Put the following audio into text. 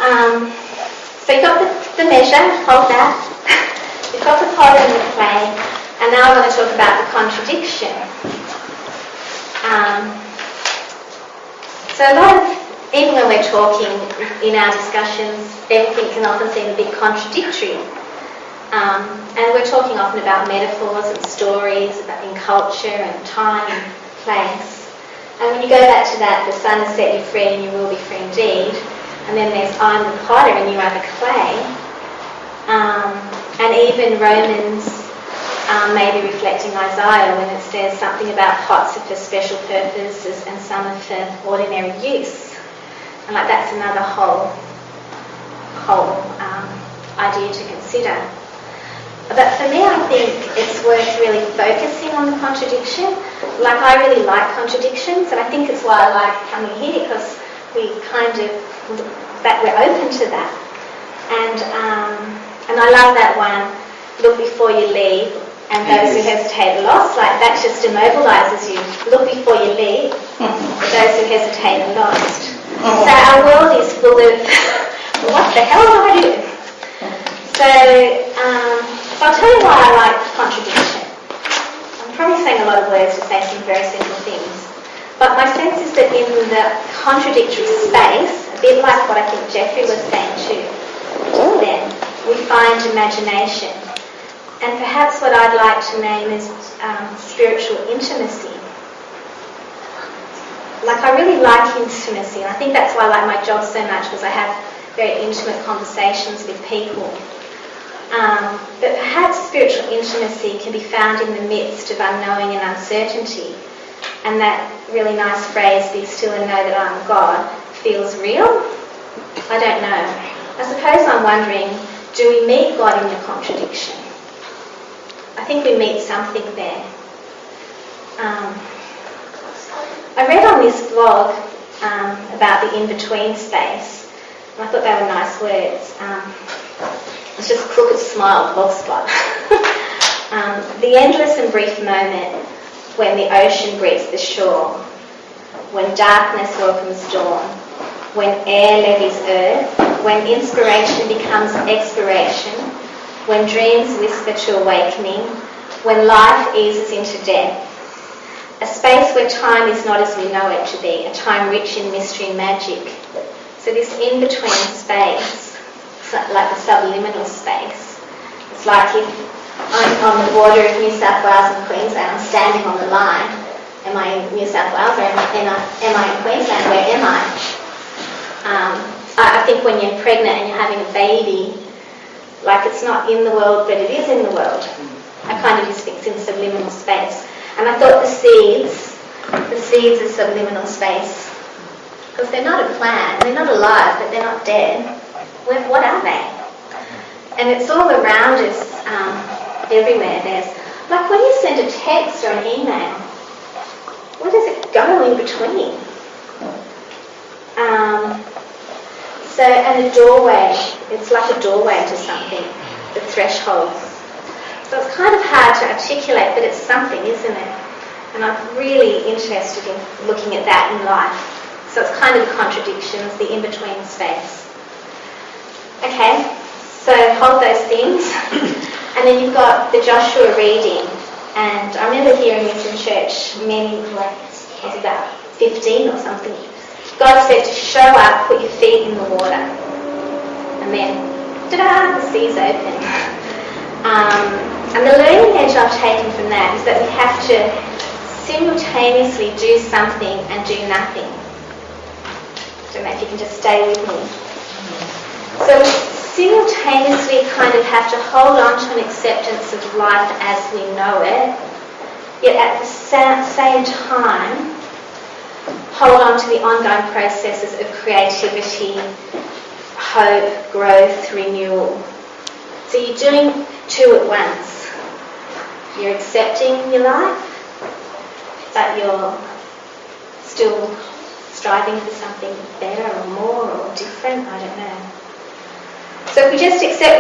So you've got the measure, hold that. You've got the pot and the clay, and now I want to talk about the contradiction. So a lot of, even when we're talking in our discussions, everything can often seem a bit contradictory. And we're talking often about metaphors and stories, about in culture and time and place. And when you go back to that, the Son has set you free and you will be free indeed. And then there's I'm the potter and you are the clay. And even Romans may be reflecting Isaiah when it says something about pots are for special purposes and some are for ordinary use. And like that's another whole idea to consider. But for me, I think it's worth really focusing on the contradiction. Like, I really like contradictions, and I think it's why I like coming here, because we're open to that. And I love that one, look before you leave, and those who hesitate are lost. Like, that just immobilises you. Look before you leave, those who hesitate are lost. So our world is full of, well, what the hell do I do? So I'll tell you why I like contradiction. I'm probably saying a lot of words to say some very simple things. But my sense is that in the contradictory space, a bit like what I think Jeffrey was saying too, then we find imagination. And perhaps what I'd like to name is spiritual intimacy. Like, I really like intimacy, and I think that's why I like my job so much, because I have very intimate conversations with people. But perhaps spiritual intimacy can be found in the midst of unknowing and uncertainty. And that really nice phrase, be still and know that I'm God, feels real? I don't know. I suppose I'm wondering, do we meet God in the contradiction? I think we meet something there. I read on this blog about the in-between space, and I thought they were nice words. It's just Crooked Smile blogspot. The endless and brief moment when the ocean greets the shore, when darkness welcomes dawn, when air levies earth, when inspiration becomes expiration, when dreams whisper to awakening, when life eases into death. A space where time is not as we know it to be, a time rich in mystery and magic. So this in-between space, like the subliminal space. It's like if I'm on the border of New South Wales and Queensland, I'm standing on the line. Am I in New South Wales or am I in Queensland? Where am I? I think when you're pregnant and you're having a baby, like it's not in the world, but it is in the world. I kind of just think it's in subliminal space. And I thought the seeds are subliminal space. Because they're not a plant, they're not alive, but they're not dead. What are they? And it's all around us, everywhere. There's, like when you send a text or an email, where does it go in between? And a doorway, it's like a doorway to something, the threshold. So it's kind of hard to articulate, but it's something, isn't it? And I'm really interested in looking at that in life. So it's kind of the contradictions, the in-between space. Okay, so hold those things. And then you've got the Joshua reading. And I remember hearing this in church I was about 15 or something. God said to show up, put your feet in the water. And then, ta-da, the sea's open. And the learning edge I've taken from that is that we have to simultaneously do something and do nothing. I don't know if you can just stay with me. So we simultaneously kind of have to hold on to an acceptance of life as we know it, yet at the same time hold on to the ongoing processes of creativity, hope, growth, renewal. So you're doing two at once. You're accepting your life, but you're still striving for something better or more or different, I don't know. So if we just accept